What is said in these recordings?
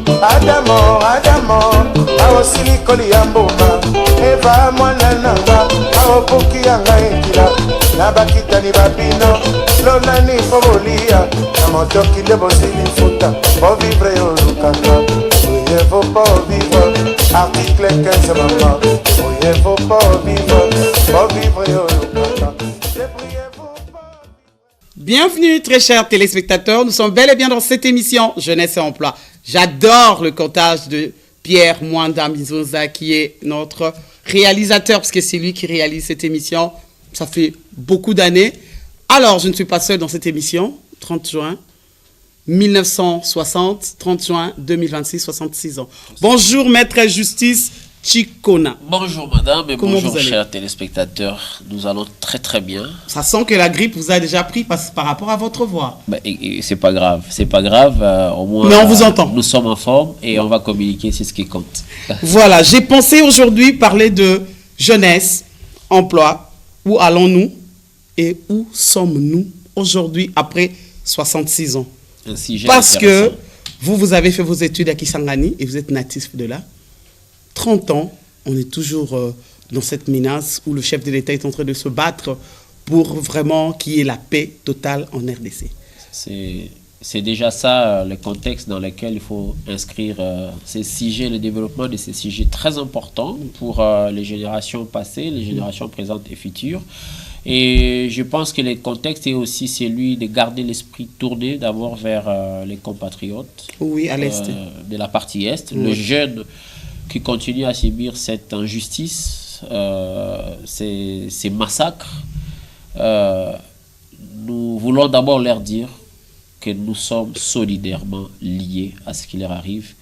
Adamo, Adamo, awosili koli ya mbuma. Eva mwana nanga, awopuki yanga ekila. Nabakita ni babino, lona ni fobolia. Na motoki debo zili futa, po vivre yo lukaka. Oye faut pas vivre, article 15 maman. Oye faut pas vivre, po vivre yo lukaka. Bienvenue très chers téléspectateurs, nous sommes bel et bien dans cette émission Jeunesse et Emploi. J'adore le comptage de Pierre Mwanda Mizoza qui est notre réalisateur parce que c'est lui qui réalise cette émission. Ça fait beaucoup d'années. Alors je ne suis pas seul dans cette émission, 30 juin 1960, 30 juin 2026, 66 ans. Bonjour maître Justice Chikona. Bonjour madame et comment bonjour chers téléspectateurs. Nous allons très très bien. Ça sent que la grippe vous a déjà pris par rapport à votre voix. Et c'est pas grave, c'est pas grave. Au moins, mais on vous entend. Nous sommes en forme et on va communiquer, c'est ce qui compte. Voilà, j'ai pensé aujourd'hui parler de jeunesse, emploi. Où allons-nous et où sommes-nous aujourd'hui après 66 ans? Parce que vous avez fait vos études à Kisangani et vous êtes natif de là. 30 ans, on est toujours dans cette menace où le chef de l'État est en train de se battre pour vraiment qu'il y ait la paix totale en RDC. C'est déjà ça le contexte dans lequel il faut inscrire ces sujets, le développement de ces sujets très importants pour les générations passées, les générations présentes et futures. Et je pense que le contexte est aussi celui de garder l'esprit tourné d'abord vers les compatriotes. Oui, à l'Est. De la partie Est. Oui. Le jeune qui continue à subir cette injustice, ces massacres. Nous voulons d'abord leur dire que nous sommes solidairement liés à ce qui leur arrive.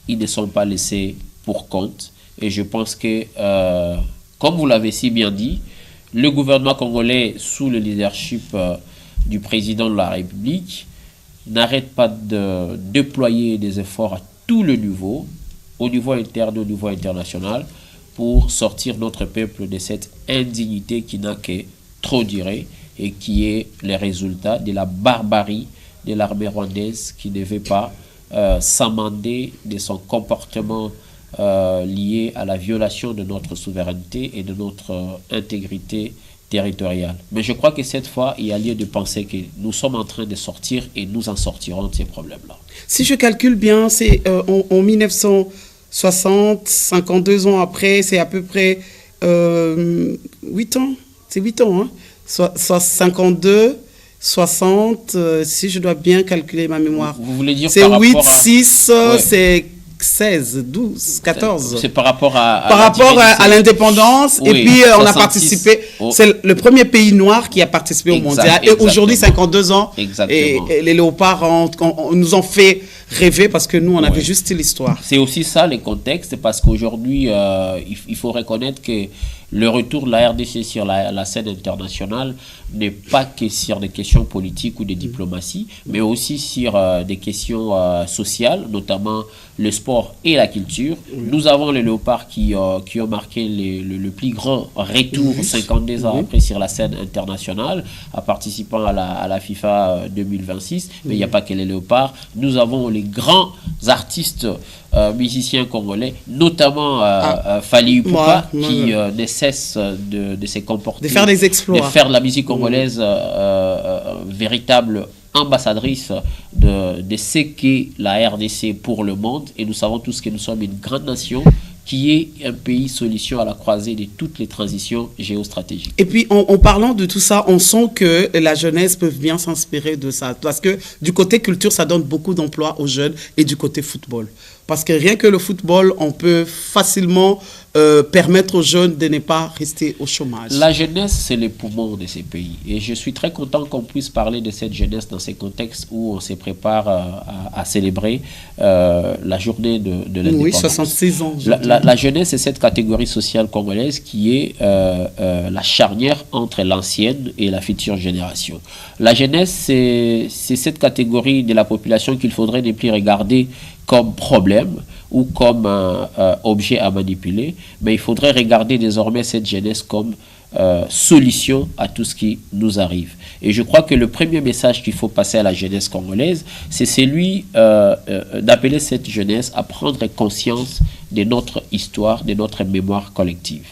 Ils ne sont pas laissés pour compte. Et je pense que, comme vous l'avez si bien dit, le gouvernement congolais, sous le leadership du président de la République, n'arrête pas de déployer des efforts à tous les niveaux, au niveau interne, au niveau international, pour sortir notre peuple de cette indignité qui n'a que trop duré et qui est le résultat de la barbarie de l'armée rwandaise qui ne veut pas s'amender de son comportement lié à la violation de notre souveraineté et de notre intégrité territoriale. Mais je crois que cette fois, il y a lieu de penser que nous sommes en train de sortir et nous en sortirons de ces problèmes-là. Si je calcule bien, c'est en 1960, 52 ans après, c'est à peu près 8 ans. C'est 8 ans, hein? Soit 52, 60, si je dois bien calculer ma mémoire. Vous voulez dire c'est 8, 6, ouais. C'est 16, 12, 14. C'est par rapport à l'indépendance. Oui, et puis, 66, on a participé. C'est le premier pays noir qui a participé au mondial. Et aujourd'hui, 52 ans. Exactement. Et les léopards nous ont fait rêver parce que nous, on avait juste l'histoire. C'est aussi ça, le contexte, parce qu'aujourd'hui, il faut reconnaître que le retour de la RDC sur la scène internationale n'est pas que sur des questions politiques ou de diplomatie, mais aussi sur des questions sociales, notamment le sport et la culture. Nous avons les léopards qui ont marqué le plus grand retour 52 ans après sur la scène internationale, en participant à la FIFA 2026. Mais il n'y a pas que les léopards. Nous avons les grands artistes musiciens congolais, notamment Fally Ipupa, qui ne cesse de se comporter, de faire des exploits, de faire de la musique congolaise véritable ambassadrice de ce qu'est la RDC pour le monde. Et nous savons tous que nous sommes une grande nation qui est un pays solution à la croisée de toutes les transitions géostratégiques. Et puis, en parlant de tout ça, on sent que la jeunesse peut bien s'inspirer de ça. Parce que du côté culture, ça donne beaucoup d'emplois aux jeunes et du côté football. Parce que rien que le football, on peut facilement permettre aux jeunes de ne pas rester au chômage. La jeunesse, c'est les poumons de ces pays. Et je suis très content qu'on puisse parler de cette jeunesse dans ces contextes où on se prépare à célébrer la journée de l'indépendance. Oui, 66 ans. La jeunesse, c'est cette catégorie sociale congolaise qui est la charnière entre l'ancienne et la future génération. La jeunesse, c'est cette catégorie de la population qu'il faudrait ne plus regarder comme problème ou comme objet à manipuler, mais il faudrait regarder désormais cette jeunesse comme solution à tout ce qui nous arrive. Et je crois que le premier message qu'il faut passer à la jeunesse congolaise, c'est celui d'appeler cette jeunesse à prendre conscience de notre histoire, de notre mémoire collective.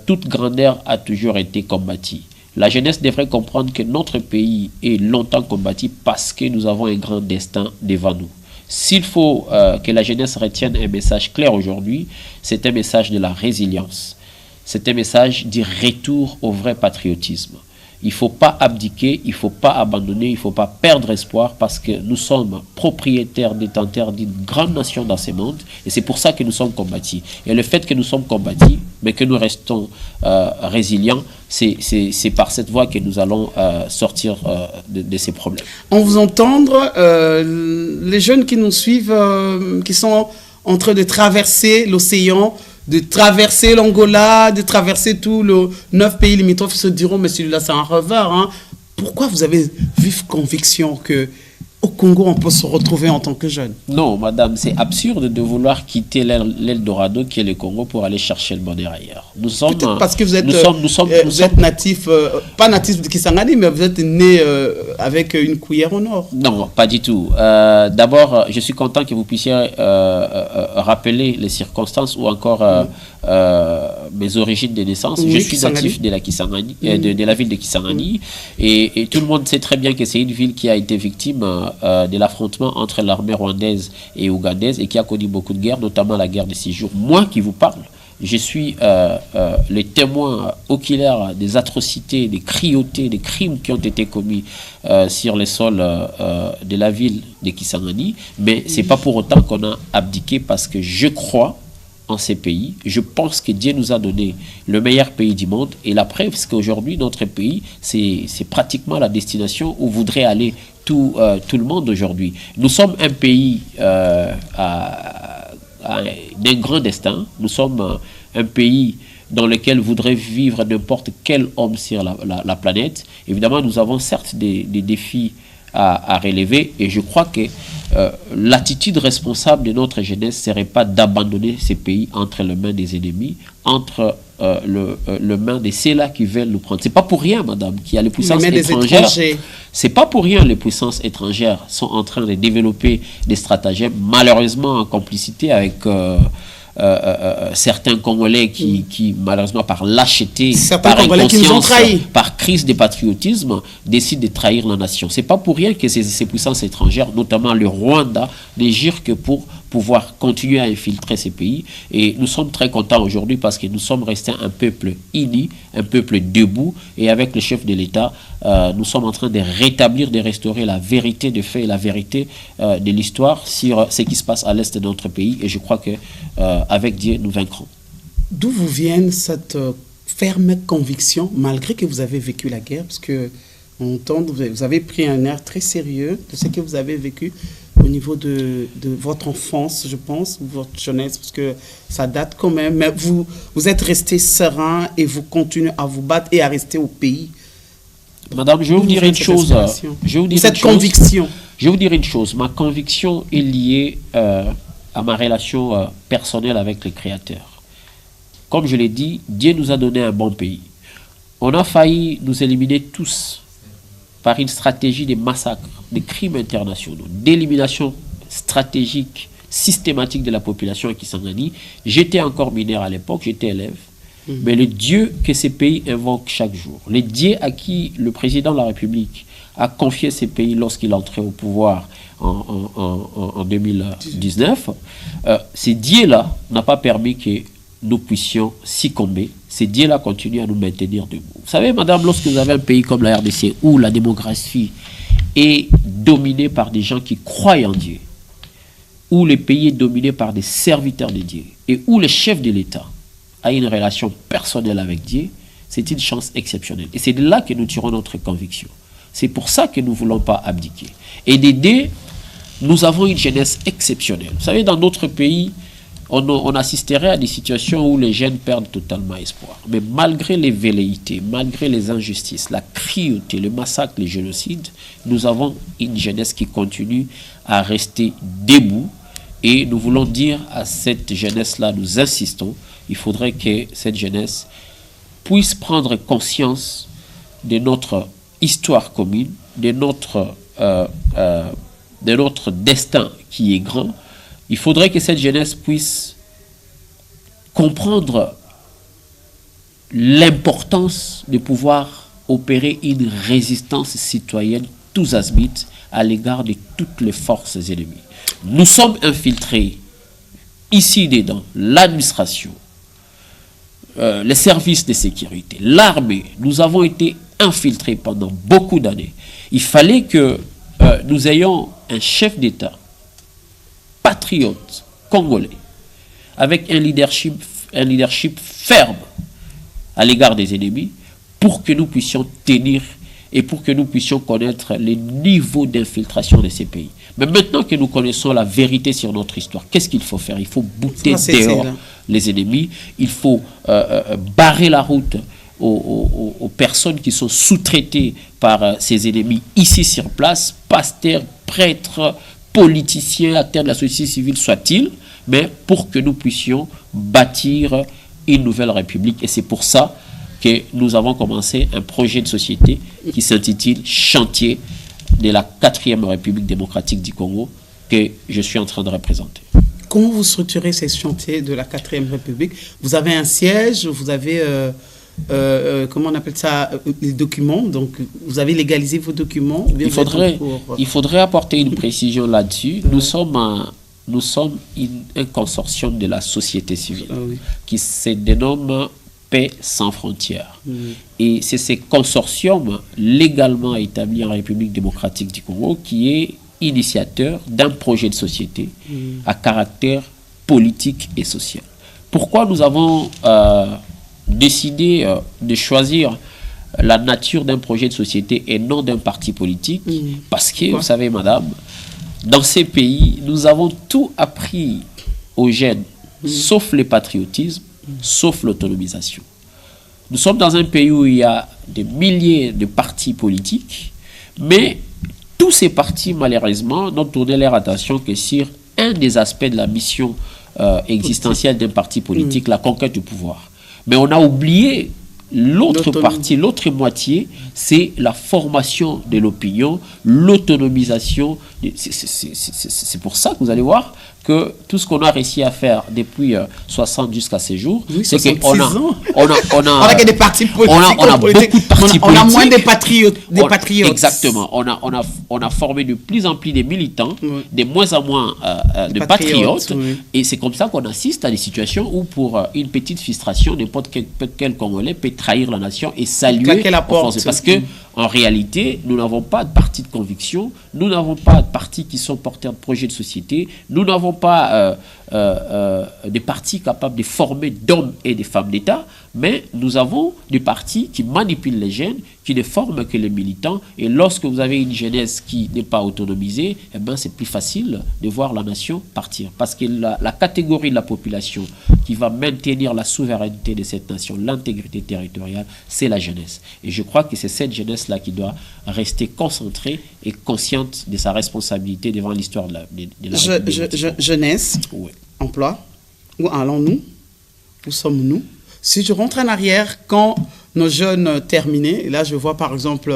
Toute grandeur a toujours été combattue. La jeunesse devrait comprendre que notre pays est longtemps combattu parce que nous avons un grand destin devant nous. S'il faut que la jeunesse retienne un message clair aujourd'hui, c'est un message de la résilience. C'est un message du retour au vrai patriotisme. Il ne faut pas abdiquer, il ne faut pas abandonner, il ne faut pas perdre espoir parce que nous sommes propriétaires, détenteurs d'une grande nation dans ce monde et c'est pour ça que nous sommes combattus. Et le fait que nous sommes combattus, mais que nous restons résilients, c'est par cette voie que nous allons sortir de ces problèmes. En vous entendre, les jeunes qui nous suivent, qui sont en train de traverser l'océan, de traverser l'Angola, de traverser tous les 9 pays limitrophes, se diront, mais celui-là, c'est un revers. Hein. Pourquoi vous avez vive conviction qu'au Congo, on peut se retrouver en tant que jeune? Non, madame, c'est absurde de vouloir quitter l'Eldorado qui est le Congo pour aller chercher le bonheur ailleurs. Nous sommes, peut-être parce que vous êtes natif, pas natif de Kisangani, mais vous êtes né avec une cuillère au nord. Non, pas du tout. D'abord, je suis content que vous puissiez rappeler les circonstances ou encore mes origines de naissance. Oui, je suis natif de la Kisangani, de la ville de Kisangani, et tout le monde sait très bien que c'est une ville qui a été victime de l'affrontement entre l'armée rwandaise et ougandaise et qui a connu beaucoup de guerres, notamment la guerre de 6 jours. Moi qui vous parle, je suis le témoin oculaire des atrocités, des cruautés, des crimes qui ont été commis sur les sols de la ville de Kisangani, mais c'est pas pour autant qu'on a abdiqué parce que je crois en ces pays. Je pense que Dieu nous a donné le meilleur pays du monde et la preuve, c'est qu'aujourd'hui, notre pays, c'est pratiquement la destination où voudrait aller tout le monde aujourd'hui. Nous sommes un pays d'un grand destin. Nous sommes un pays dans lequel voudrait vivre n'importe quel homme sur la planète. Évidemment, nous avons certes des défis à relever et je crois que l'attitude responsable de notre jeunesse ne serait pas d'abandonner ces pays entre les mains des ennemis, entre les mains de ceux-là qui veulent nous prendre. C'est pas pour rien, madame, qu'il y a les puissances étrangères. C'est pas pour rien les puissances étrangères sont en train de développer des stratagèmes, malheureusement en complicité avec certains Congolais qui malheureusement par lâcheté, par inconscience, par crise de patriotisme, décident de trahir la nation. C'est pas pour rien que ces puissances étrangères, notamment le Rwanda, ne gèrent que pour pouvoir continuer à infiltrer ces pays. Et nous sommes très contents aujourd'hui parce que nous sommes restés un peuple uni, un peuple debout, et avec le chef de l'État, nous sommes en train de rétablir, de restaurer la vérité des faits et la vérité de l'histoire sur ce qui se passe à l'est de notre pays. Et je crois que avec Dieu, nous vaincrons. D'où vous vient cette ferme conviction, malgré que vous avez vécu la guerre, parce que on entend, vous avez pris un air très sérieux de ce que vous avez vécu au niveau de votre enfance, je pense, ou votre jeunesse, parce que ça date quand même. Mais vous êtes resté serein et vous continuez à vous battre et à rester au pays. Madame, je vais vous dire une chose. Cette conviction. Je vais vous dire une chose. Ma conviction est liée à ma relation personnelle avec le Créateur. Comme je l'ai dit, Dieu nous a donné un bon pays. On a failli nous éliminer tous par une stratégie de massacre, de crimes internationaux, d'élimination stratégique, systématique de la population à Kisangani. J'étais encore mineur à l'époque, j'étais élève. Mais le Dieu que ces pays invoquent chaque jour, le Dieu à qui le président de la République a confié ces pays lorsqu'il entrait au pouvoir en 2019, ce Dieu-là n'a pas permis que nous puissions succomber. Ce Dieu-là continue à nous maintenir debout. Vous savez, madame, lorsque vous avez un pays comme la RDC où la démographie est dominée par des gens qui croient en Dieu, où le pays est dominé par des serviteurs de Dieu et où le chef de l'État a une relation personnelle avec Dieu, c'est une chance exceptionnelle. Et c'est de là que nous tirons notre conviction. C'est pour ça que nous ne voulons pas abdiquer. Et d'aider, nous avons une jeunesse exceptionnelle. Vous savez, dans d'autres pays, on assisterait à des situations où les jeunes perdent totalement espoir. Mais malgré les velléités, malgré les injustices, la cruauté, le massacre, les génocides, nous avons une jeunesse qui continue à rester debout. Et nous voulons dire à cette jeunesse-là, nous insistons, il faudrait que cette jeunesse puisse prendre conscience de notre histoire commune, de notre destin qui est grand. Il faudrait que cette jeunesse puisse comprendre l'importance de pouvoir opérer une résistance citoyenne tous azimuts à l'égard de toutes les forces ennemies. Nous sommes infiltrés ici dedans, l'administration, les services de sécurité, l'armée. Nous avons été infiltrés pendant beaucoup d'années. Il fallait que nous ayons un chef d'État patriote congolais avec un leadership ferme à l'égard des ennemis pour que nous puissions tenir et pour que nous puissions connaître les niveaux d'infiltration de ces pays. Mais maintenant que nous connaissons la vérité sur notre histoire, qu'est-ce qu'il faut faire? Il faut bouter dehors les ennemis, il faut barrer la route aux personnes qui sont sous-traitées par ces ennemis ici sur place, pasteurs, prêtres, politiciens, acteurs de la société civile soient-ils, mais pour que nous puissions bâtir une nouvelle république. Et c'est pour ça que nous avons commencé un projet de société qui s'intitule Chantier de la 4e République démocratique du Congo, que je suis en train de représenter. Comment vous structurez ces chantiers de la 4e République? Vous avez un siège, vous avez, comment on appelle ça, les documents, donc vous avez légalisé vos documents? Il faudrait apporter une précision là-dessus. Nous sommes un consortium de la société civile qui se dénomme Paix sans frontières. Et c'est ce consortium légalement établi en République démocratique du Congo qui est initiateur d'un projet de société à caractère politique et social. Pourquoi nous avons décidé de choisir la nature d'un projet de société et non d'un parti politique? Parce que, vous savez, madame, dans ces pays, nous avons tout appris aux jeunes, sauf le patriotisme, sauf l'autonomisation. Nous sommes dans un pays où il y a des milliers de partis politiques, mais tous ces partis, malheureusement, n'ont tourné leur attention que sur un des aspects de la mission existentielle d'un parti politique, la conquête du pouvoir. Mais on a oublié l'autre partie, l'autre moitié, c'est la formation de l'opinion, l'autonomisation. C'est pour ça que vous allez voir que tout ce qu'on a réussi à faire depuis 60 jusqu'à ces jours, c'est qu'on a des partis politiques, on a beaucoup de partis politiques. On a moins de patriotes. Exactement. On a formé de plus en plus de militants, de moins en moins de patriotes. Et c'est comme ça qu'on assiste à des situations où pour une petite frustration, n'importe quel Congolais peut trahir la nation et saluer la porte. Parce que en réalité, nous n'avons pas de parti de conviction, nous n'avons pas de partis qui sont porteurs de projets de société, nous n'avons pas des partis capables de former d'hommes et de femmes d'État, mais nous avons des partis qui manipulent les jeunes, qui ne forment que les militants. Et lorsque vous avez une jeunesse qui n'est pas autonomisée, eh ben c'est plus facile de voir la nation partir. Parce que la catégorie de la population qui va maintenir la souveraineté de cette nation, l'intégrité territoriale, c'est la jeunesse. Et je crois que c'est cette jeunesse-là qui doit rester concentrée et consciente de sa responsabilité devant l'histoire de la République. Jeunesse, emploi, où allons-nous? Où sommes-nous? Si je rentre en arrière, quand nos jeunes terminaient, et là je vois par exemple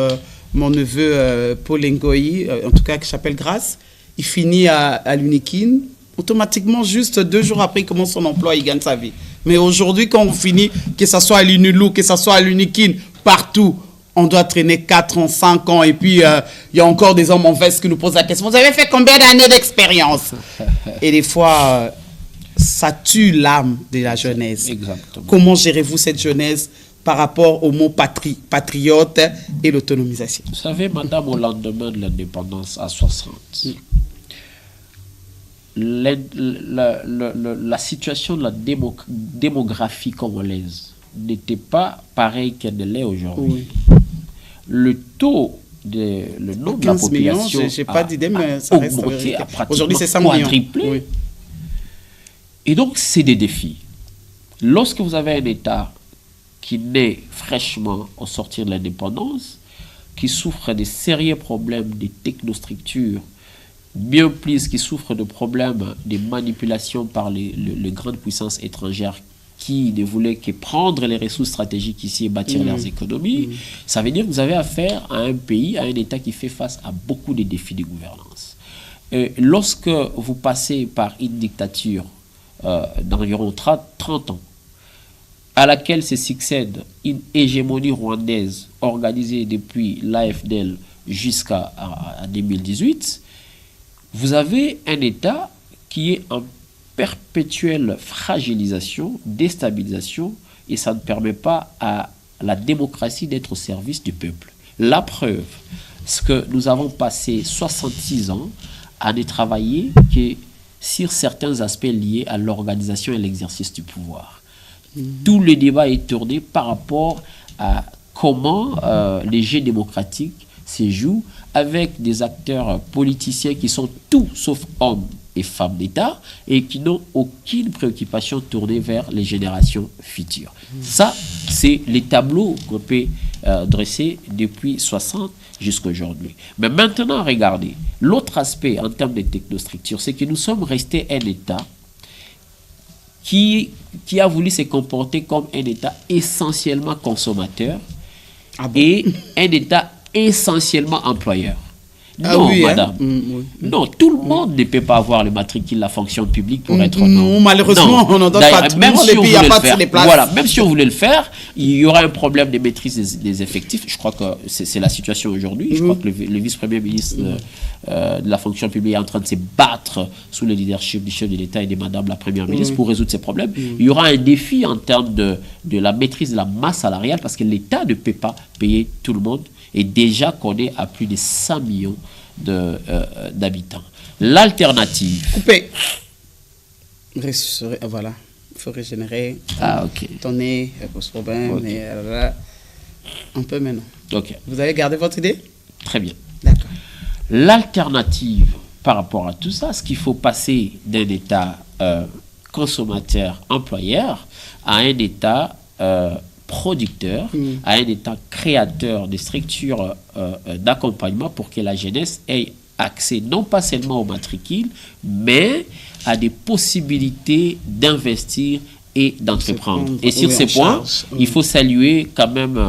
mon neveu Paul Ngoyi, en tout cas qui s'appelle Grâce, il finit à l'Unikin, automatiquement juste 2 jours après il commence son emploi, il gagne sa vie. Mais aujourd'hui quand on finit, que ce soit à l'Unilou, que ce soit à l'Unikin, partout, on doit traîner 4 ans, 5 ans, et puis il y a encore des hommes en veste qui nous posent la question, vous avez fait combien d'années d'expérience? Et des fois... ça tue l'âme de la jeunesse. Exactement. Comment gérez-vous cette jeunesse par rapport au mot patriote et l'autonomisation? Vous savez, madame, au lendemain de l'indépendance à 60, la situation de la démographie congolaise n'était pas pareille qu'elle ne l'est aujourd'hui. Le taux le nombre de la population millions, j'ai pas d'idée, mais ça reste augmenté, a pratiquement aujourd'hui c'est 5 millions. Quadruplé. Et donc, c'est des défis. Lorsque vous avez un État qui naît fraîchement au sortir de l'indépendance, qui souffre de sérieux problèmes de technostructure, bien plus qui souffre de problèmes de manipulation par les grandes puissances étrangères qui ne voulaient que prendre les ressources stratégiques ici et bâtir leurs économies, ça veut dire que vous avez affaire à un pays, à un État qui fait face à beaucoup de défis de gouvernance. Lorsque vous passez par une dictature d'environ 30 ans, à laquelle se succède une hégémonie rwandaise organisée depuis l'AFDL jusqu'à 2018, vous avez un État qui est en perpétuelle fragilisation, déstabilisation, et ça ne permet pas à la démocratie d'être au service du peuple. La preuve, c'est que nous avons passé 66 ans à ne travailler que sur certains aspects liés à l'organisation et l'exercice du pouvoir. Tout le débat est tourné par rapport à comment les jeux démocratiques se jouent avec des acteurs politiciens qui sont tout sauf hommes et femmes d'État et qui n'ont aucune préoccupation tournée vers les générations futures. Ça, c'est les tableaux qu'on peut dresser depuis 60 jusqu'à aujourd'hui. Mais maintenant, regardez, l'autre aspect en termes de technostructure, c'est que nous sommes restés un État qui a voulu se comporter comme un État essentiellement consommateur et un État essentiellement employeur. Non, oui, madame. Oui. Non, tout le monde ne peut pas avoir le matricule de la fonction publique pour être non, malheureusement, on n'en donne pas tout le monde, et puis il n'y a pas de les places. Voilà, même si on voulait le faire, il y aura un problème de maîtrise des effectifs. Je crois que c'est la situation aujourd'hui. Je crois que le vice-premier ministre de la fonction publique est en train de se battre sous le leadership du chef de l'État et de madame la première ministre pour résoudre ces problèmes. Il y aura un défi en termes de la maîtrise de la masse salariale parce que l'État ne peut pas payer tout le monde et déjà qu'on est à plus de 100 millions d'habitants. L'alternative... Coupé. Voilà. Il faut régénérer. Ah, ok. Donner, pose problème, Okay. mais un peu maintenant. Ok. Vous avez gardé votre idée? Très bien. D'accord. L'alternative par rapport à tout ça, ce qu'il faut passer d'un État consommateur-employeur à un État producteur, à un État créateur de structures d'accompagnement pour que la jeunesse ait accès non pas seulement au matricule, mais à des possibilités d'investir et d'entreprendre. Et sur ces points, il faut saluer quand même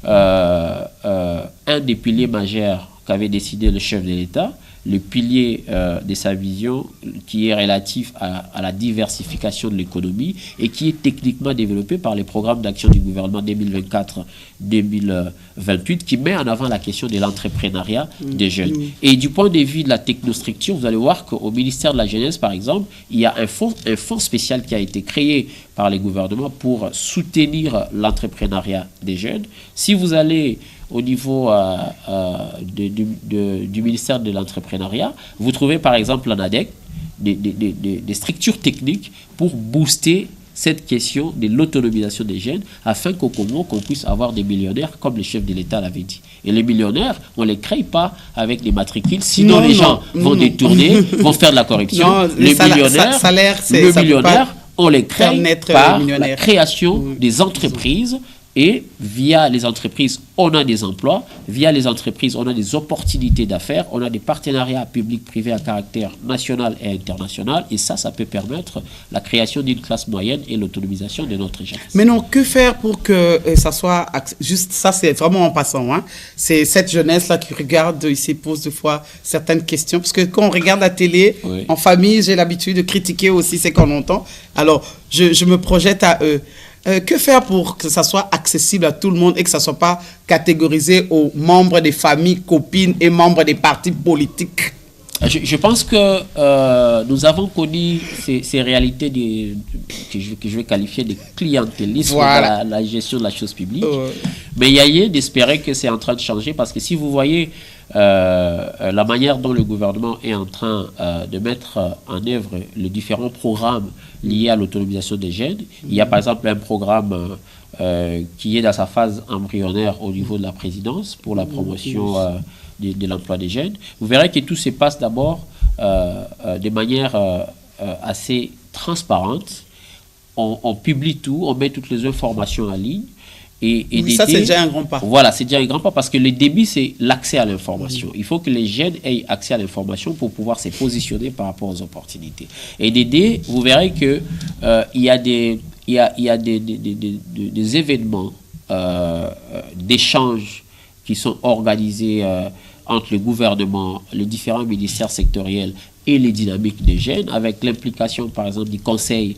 un des piliers majeurs qu'avait décidé le chef de l'État, le pilier de sa vision qui est relatif à la diversification de l'économie et qui est techniquement développé par les programmes d'action du gouvernement 2024-2028 qui met en avant la question de l'entrepreneuriat des jeunes. Et du point de vue de la technostructure, vous allez voir qu'au ministère de la Jeunesse, par exemple, il y a un fonds spécial qui a été créé par les gouvernements pour soutenir l'entrepreneuriat des jeunes. Si vous allez au niveau du ministère de l'entrepreneuriat, vous trouvez par exemple l'ANADEC, des structures techniques pour booster cette question de l'autonomisation des jeunes afin qu'au Congo, qu'on puisse avoir des millionnaires comme le chef de l'État l'avait dit. Et les millionnaires, on ne les crée pas avec des matricules, sinon les gens vont détourner, vont faire de la corruption. Non, les millionnaires, on les crée par la création des entreprises. Et via les entreprises, on a des emplois. Via les entreprises, on a des opportunités d'affaires. On a des partenariats publics-privés à caractère national et international. Et ça peut permettre la création d'une classe moyenne et l'autonomisation de notre jeunesse. Mais non, que faire pour que ça soit... Juste ça, c'est vraiment en passant. Hein. C'est cette jeunesse-là qui regarde, il se pose des fois certaines questions. Parce que quand on regarde la télé, en famille, j'ai l'habitude de critiquer aussi ce qu'on entend. Alors, je me projette à eux. Que faire pour que ça soit accessible à tout le monde et que ça ne soit pas catégorisé aux membres des familles, copines et membres des partis politiques? Je pense que nous avons connu ces réalités que je vais qualifier de clientélisme dans la gestion de la chose publique. Mais il y a lieu d'espérer que c'est en train de changer parce que si vous voyez la manière dont le gouvernement est en train de mettre en œuvre les différents programmes liés à l'autonomisation des jeunes, il y a par exemple un programme qui est dans sa phase embryonnaire au niveau de la présidence pour la promotion de l'emploi des jeunes. Vous verrez que tout se passe d'abord de manière assez transparente. On publie tout, on met toutes les informations en ligne. Et ça, c'est déjà un grand pas. Voilà, c'est déjà un grand pas parce que le début, c'est l'accès à l'information. Il faut que les jeunes aient accès à l'information pour pouvoir se positionner par rapport aux opportunités. Et d'aider, vous verrez qu'il y a il y a des événements d'échange qui sont organisés entre le gouvernement, les différents ministères sectoriels et les dynamiques des jeunes, avec l'implication, par exemple, du Conseil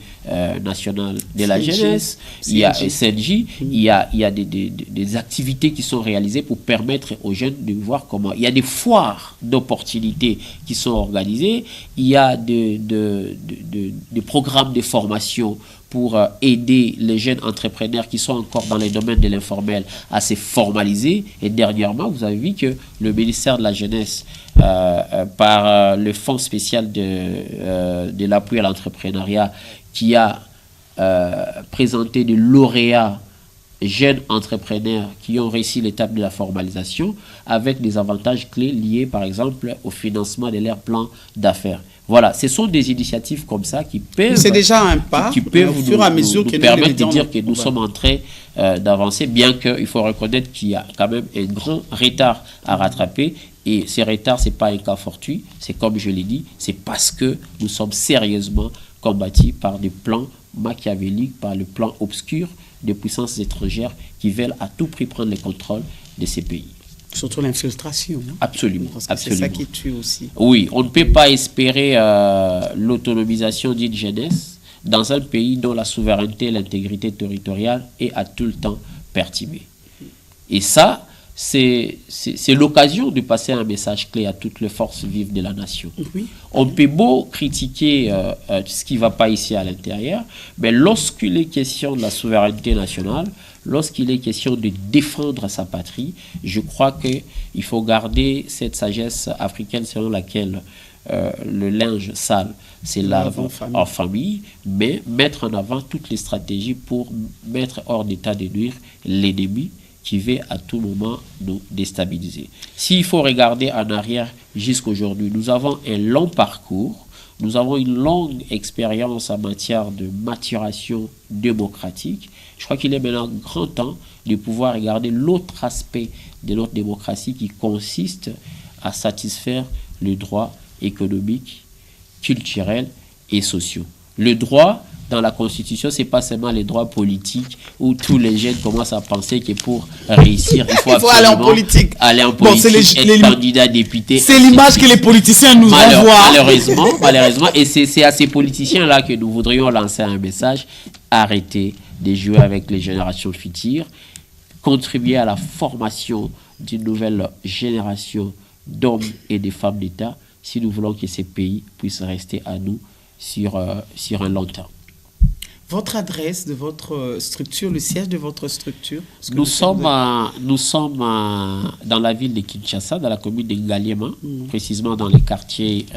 national de la jeunesse, il y a SNJ, il y a des activités qui sont réalisées pour permettre aux jeunes de voir comment. Il y a des foires d'opportunités qui sont organisées, il y a des programmes de formation pour aider les jeunes entrepreneurs qui sont encore dans les domaines de l'informel à se formaliser. Et dernièrement, vous avez vu que le ministère de la Jeunesse, par le Fonds spécial de l'appui à l'entrepreneuriat, qui a présenté des lauréats jeunes entrepreneurs qui ont réussi l'étape de la formalisation avec des avantages clés liés, par exemple, au financement de leur plan d'affaires. Voilà, ce sont des initiatives comme ça qui peuvent... C'est déjà un pas, qui peuvent au fur et à mesure nous permettre de dire que nous sommes en train d'avancer, bien qu'il faut reconnaître qu'il y a quand même un grand retard à rattraper. Et ce retard, ce n'est pas un cas fortuit, c'est comme je l'ai dit, c'est parce que nous sommes sérieusement combattus par des plans machiavéliques, par le plan obscur des puissances étrangères qui veulent à tout prix prendre le contrôle de ces pays. Surtout l'infiltration. Absolument. Parce que c'est ça qui tue aussi. Oui, on ne peut pas espérer l'autonomisation d'une jeunesse dans un pays dont la souveraineté et l'intégrité territoriale est à tout le temps perturbée. Et ça, c'est l'occasion de passer un message clé à toutes les forces vives de la nation. Oui. On peut beau critiquer ce qui ne va pas ici à l'intérieur, mais lorsqu'il est question de la souveraineté nationale, lorsqu'il est question de défendre sa patrie, je crois qu'il faut garder cette sagesse africaine selon laquelle le linge sale, c'est lave en famille, mais mettre en avant toutes les stratégies pour mettre hors d'état de nuire l'ennemi qui veut à tout moment nous déstabiliser. S'il faut regarder en arrière jusqu'à aujourd'hui, nous avons un long parcours, nous avons une longue expérience en matière de maturation démocratique. Je crois qu'il est maintenant grand temps de pouvoir regarder l'autre aspect de notre démocratie qui consiste à satisfaire les droits économiques, culturels et sociaux. Le droit, dans la Constitution, ce n'est pas seulement les droits politiques où tous les jeunes commencent à penser que pour réussir, il faut aller en politique. Être candidat député. C'est l'image que les politiciens nous envoient. Malheureusement, et c'est à ces politiciens-là que nous voudrions lancer un message. Arrêtez de jouer avec les générations futures. Contribuer à la formation d'une nouvelle génération d'hommes et de femmes d'État si nous voulons que ces pays puissent rester à nous sur un long terme. Votre adresse de votre structure, le siège de votre structure? Nous sommes dans la ville de Kinshasa, dans la commune de Ngaliema, précisément dans les quartiers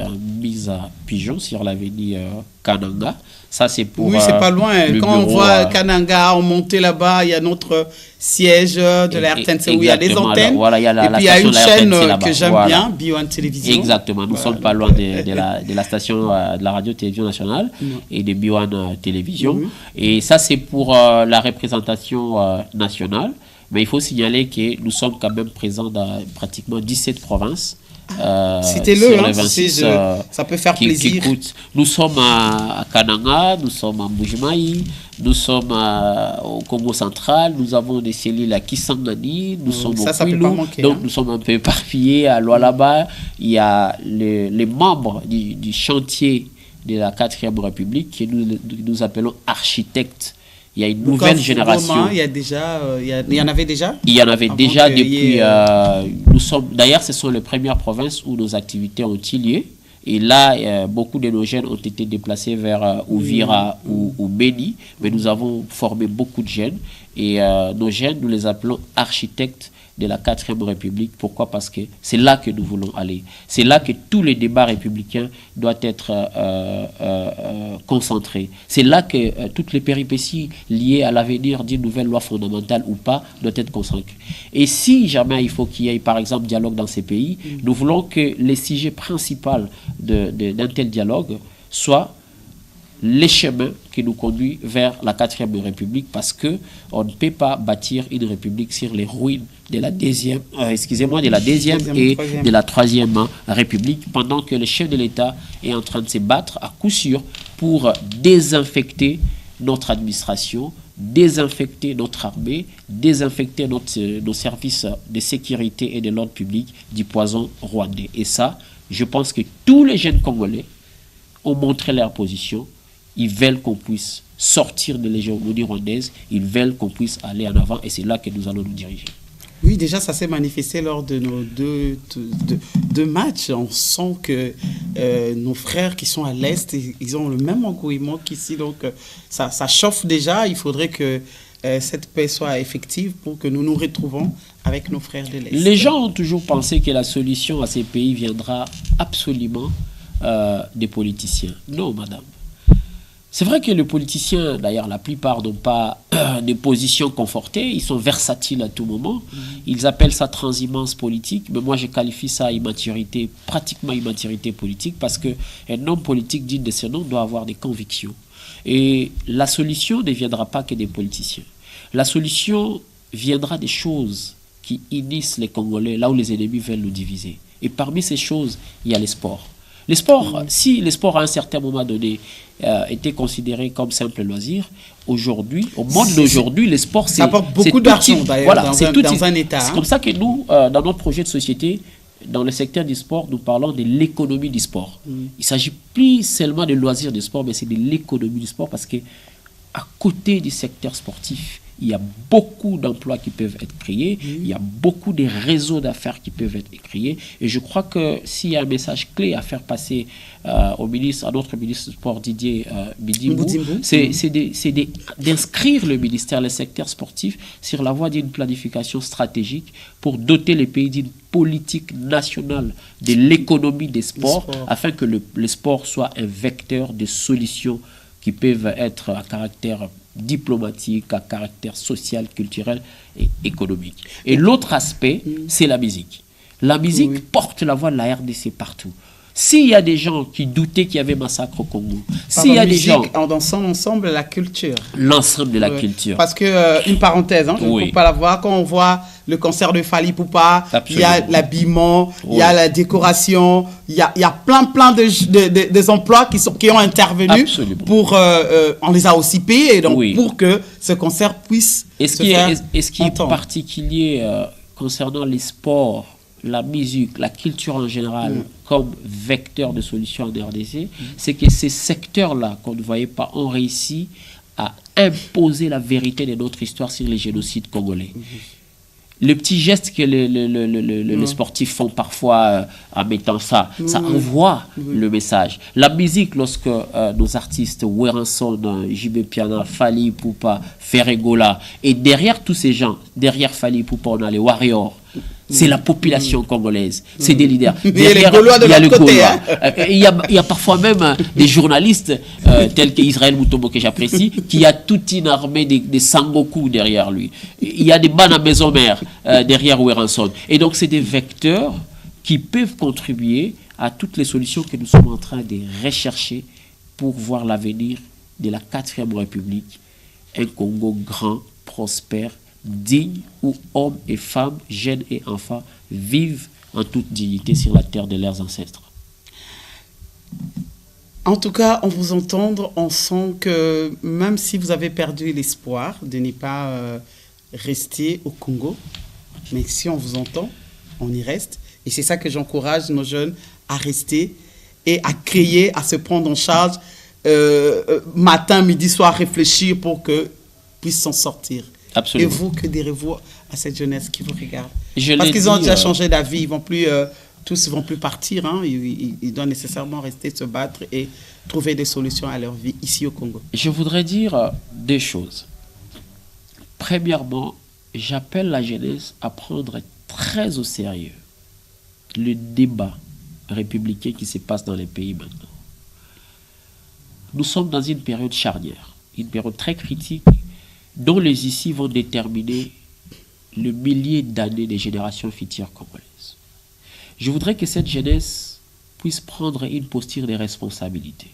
mis à Pigeon, sur l'avenue Kananga. Ça, c'est pour. Oui, c'est pas loin. Quand bureau, on voit Kananga, on monte là-bas, il y a notre siège de la RTNC où il y a des antennes. Voilà, il y a et puis il y a une chaîne que j'aime bien, Bio1 Télévision. Exactement. Nous sommes pas loin de la station de la radio-télévision nationale et de Bio1 Télévision. Et ça, c'est pour la représentation nationale. Mais il faut signaler que nous sommes quand même présents dans pratiquement 17 provinces. Citez-le, ça peut faire plaisir. Nous sommes à Kananga, nous sommes à Mbujimayi, nous sommes au Congo central, nous avons des cellules à Kisangani, nous sommes au Kwilu, donc nous sommes un peu éparpillés à Lualaba. Il y a les membres du chantier de la 4e République que nous appelons architectes. Il y a une nouvelle génération. Il y en avait déjà? Il y en avait déjà depuis... D'ailleurs, ce sont les premières provinces où nos activités ont eu lieu. Et là, beaucoup de nos jeunes ont été déplacés vers Ouvira ou Beni. Mais nous avons formé beaucoup de jeunes. Et nos jeunes, nous les appelons architectes de la 4e République. Pourquoi? Parce que c'est là que nous voulons aller. C'est là que tous les débats républicains doivent être concentrés. C'est là que toutes les péripéties liées à l'avenir d'une nouvelle loi fondamentale ou pas doivent être concentrées. Et si jamais il faut qu'il y ait, par exemple, dialogue dans ces pays, nous voulons que les sujets principaux d'un tel dialogue soient les chemins qui nous conduisent vers la 4e République, parce que on ne peut pas bâtir une république sur les ruines de la deuxième et de la 3e République, pendant que le chef de l'État est en train de se battre à coup sûr pour désinfecter notre administration, désinfecter notre armée, désinfecter nos services de sécurité et de l'ordre public du poison rwandais. Et ça, je pense que tous les jeunes Congolais ont montré leur position. Ils veulent qu'on puisse sortir de l'hégémonie rwandaise, ils veulent qu'on puisse aller en avant, et c'est là que nous allons nous diriger. Oui, déjà, ça s'est manifesté lors de nos deux matchs. On sent que nos frères qui sont à l'Est, ils ont le même engouement qu'ici. Donc, ça chauffe déjà. Il faudrait que cette paix soit effective pour que nous nous retrouvons avec nos frères de l'Est. Les gens ont toujours pensé que la solution à ces pays viendra absolument des politiciens. Non, madame. C'est vrai que les politiciens, d'ailleurs, la plupart n'ont pas des positions confortées. Ils sont versatiles à tout moment. Ils appellent ça transhumance politique. Mais moi, je qualifie ça immaturité, pratiquement immaturité politique, parce qu'un homme politique digne de ce nom doit avoir des convictions. Et la solution ne viendra pas que des politiciens. La solution viendra des choses qui unissent les Congolais, là où les ennemis veulent nous diviser. Et parmi ces choses, il y a les sports. Les sports, si les sports à un certain moment donné étaient considérés comme simple loisir, aujourd'hui, au monde d'aujourd'hui, les sports, c'est... Ça apporte beaucoup d'argent d'ailleurs, voilà, dans un État. C'est comme ça que nous, dans notre projet de société, dans le secteur du sport, nous parlons de l'économie du sport. Il ne s'agit plus seulement de loisirs du sport, mais c'est de l'économie du sport, parce que à côté du secteur sportif, il y a beaucoup d'emplois qui peuvent être créés, il y a beaucoup de réseaux d'affaires qui peuvent être créés, et je crois que s'il y a un message clé à faire passer à notre ministre du Sport Didier Bidimou, c'est d'inscrire le ministère, le secteur sportif, sur la voie d'une planification stratégique pour doter les pays d'une politique nationale de l'économie des sports, afin que le sport soit un vecteur de solutions qui peuvent être à caractère diplomatique, à caractère social, culturel et économique. Et l'autre aspect, c'est la musique. La musique porte la voix de la RDC partout. S'il y a des gens qui doutaient qu'il y avait massacre au Congo, s'il y a des gens... En dansant ensemble la culture. L'ensemble de la culture. Parce que, une parenthèse, je ne peux pas la voir, quand on voit le concert de Fally Ipupa, il y a l'habillement, il y a la décoration, il y a plein des emplois qui ont intervenu. Pour, on les a aussi payés, donc pour que ce concert puisse se faire entendre. Et ce qui est particulier concernant les sports, la musique, la culture en général, comme vecteur de solutions en RDC, c'est que ces secteurs-là, qu'on ne voyait pas, ont réussi à imposer la vérité de notre histoire sur les génocides congolais. Le petit geste que les sportifs font parfois en mettant ça, ça envoie le message. La musique, lorsque nos artistes, Werenson, JB Piana, Fally Ipupa, Ferregola, et derrière tous ces gens, derrière Fally Ipupa, on a les Warriors. C'est la population congolaise, c'est des leaders. Derrière, il y a le Gaulois. Il y a parfois même des journalistes tels qu'Israël Mutombo, que j'apprécie, qui a toute une armée des Sangoku derrière lui. Il y a des Bana Maison Mère derrière Werenson. Et donc c'est des vecteurs qui peuvent contribuer à toutes les solutions que nous sommes en train de rechercher pour voir l'avenir de la 4e République, un Congo grand, prospère, digne, où hommes et femmes, jeunes et enfants vivent en toute dignité sur la terre de leurs ancêtres. En tout cas, on vous entend, on sent que même si vous avez perdu l'espoir de ne pas rester au Congo, mais si on vous entend, on y reste. Et c'est ça que j'encourage nos jeunes à rester et à créer, à se prendre en charge, matin, midi, soir, réfléchir pour qu'ils puissent s'en sortir. Absolument. Et vous, que direz-vous à cette jeunesse qui vous regarde? Parce qu'ils ont déjà changé d'avis, ils vont plus, tous ne vont plus partir, hein. Ils doivent nécessairement rester, se battre et trouver des solutions à leur vie ici au Congo. Je voudrais dire deux choses. Premièrement, j'appelle la jeunesse à prendre très au sérieux le débat républicain qui se passe dans les pays maintenant. Nous sommes dans une période charnière, une période très critique, dont les ici vont déterminer le millier d'années des générations futures congolaises. Je voudrais que cette jeunesse puisse prendre une posture de responsabilité,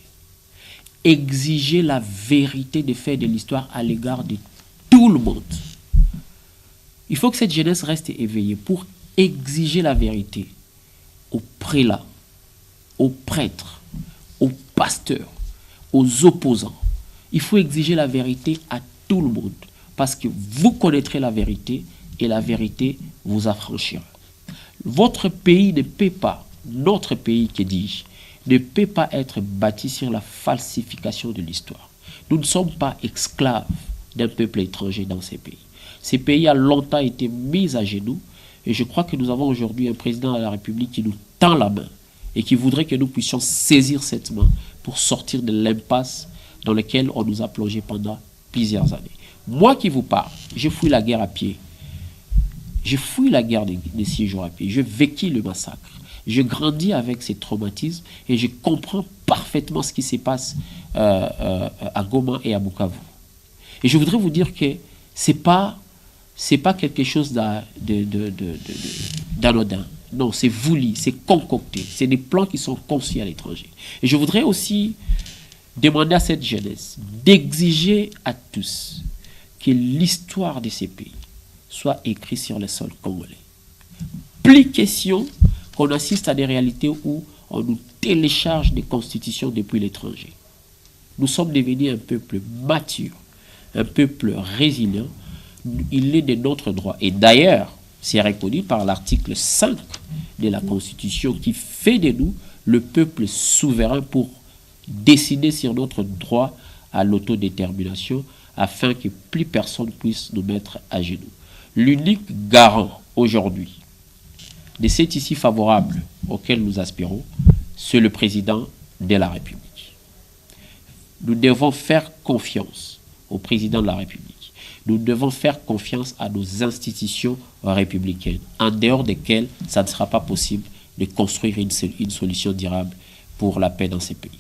exiger la vérité des faits de l'histoire à l'égard de tout le monde. Il faut que cette jeunesse reste éveillée pour exiger la vérité aux prélats, aux prêtres, aux pasteurs, aux opposants. il faut exiger la vérité à tout le monde. Parce que vous connaîtrez la vérité et la vérité vous affranchira. Votre pays ne peut pas, notre pays, que dis-je, ne peut pas être bâti sur la falsification de l'histoire. Nous ne sommes pas esclaves d'un peuple étranger dans ces pays. Ces pays ont longtemps été mis à genoux et je crois que nous avons aujourd'hui un président de la République qui nous tend la main et qui voudrait que nous puissions saisir cette main pour sortir de l'impasse dans laquelle on nous a plongé pendant plusieurs années. Moi qui vous parle, je fouille la guerre à pied. Je fouille la guerre des 6 jours à pied. Je vécu le massacre. Je grandis avec ces traumatismes et je comprends parfaitement ce qui se passe à Goma et à Bukavu. Et je voudrais vous dire que c'est pas quelque chose d'anodin. Non, c'est voulu, c'est concocté. C'est des plans qui sont conçus à l'étranger. Et je voudrais aussi demander à cette jeunesse d'exiger à tous que l'histoire de ces pays soit écrite sur le sol congolais. Plus question qu'on assiste à des réalités où on nous télécharge des constitutions depuis l'étranger. Nous sommes devenus un peuple mature, un peuple résilient. Il est de notre droit. Et d'ailleurs, c'est reconnu par l'article 5 de la Constitution qui fait de nous le peuple souverain pour décider sur notre droit à l'autodétermination afin que plus personne puisse nous mettre à genoux. L'unique garant aujourd'hui de cet ici favorable auquel nous aspirons, c'est le président de la République. Nous devons faire confiance au président de la République. Nous devons faire confiance à nos institutions républicaines, en dehors desquelles ça ne sera pas possible de construire une solution durable pour la paix dans ces pays.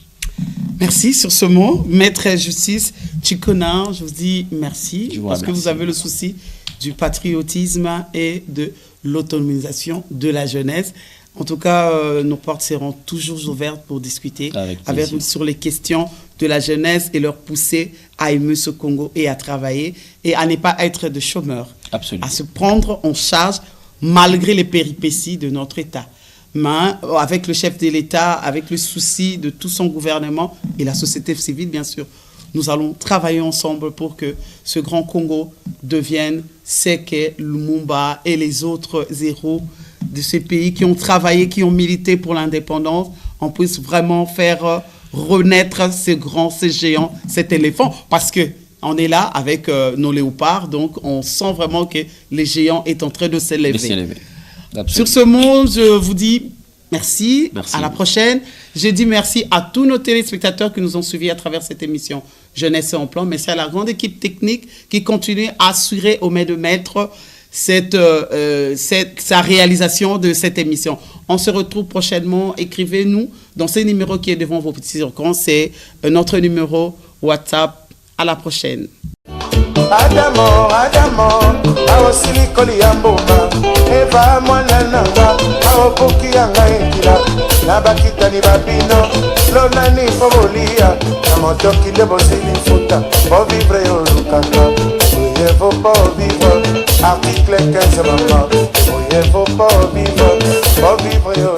Merci sur ce mot. Maître Justice Tchikona, je vous dis merci parce que vous avez le souci du patriotisme et de l'autonomisation de la jeunesse. En tout cas, nos portes seront toujours ouvertes pour discuter avec vous sur les questions de la jeunesse et leur pousser à aimer ce Congo et à travailler et à ne pas être de chômeurs. Absolument. À se prendre en charge malgré les péripéties de notre État. Mais avec le chef de l'État, avec le souci de tout son gouvernement et la société civile, bien sûr, nous allons travailler ensemble pour que ce grand Congo devienne Séké, Lumumba et les autres héros de ces pays qui ont travaillé, qui ont milité pour l'indépendance. On puisse vraiment faire renaître ces grands, ces géants, cet éléphant, parce qu'on est là avec nos léopards, donc on sent vraiment que les géants est en train de s'élever. Sur ce mot, je vous dis merci. À la prochaine. Je dis merci à tous nos téléspectateurs qui nous ont suivis à travers cette émission Jeunesse et Emploi. Merci à la grande équipe technique qui continue à assurer au maître de maître sa réalisation de cette émission. On se retrouve prochainement. Écrivez-nous dans ce numéro qui est devant vos petits écrans. C'est notre numéro WhatsApp. À la prochaine. Adamo, awosili koli ya mboma Eva mwana nanga, awopuki ya ngaikila Nabakitani babino, lonani fobolia Namotoki lebo zili futa, po vivre yo lukaka Oye faut pas vivre, article 15 maman Oye faut pas vivre yo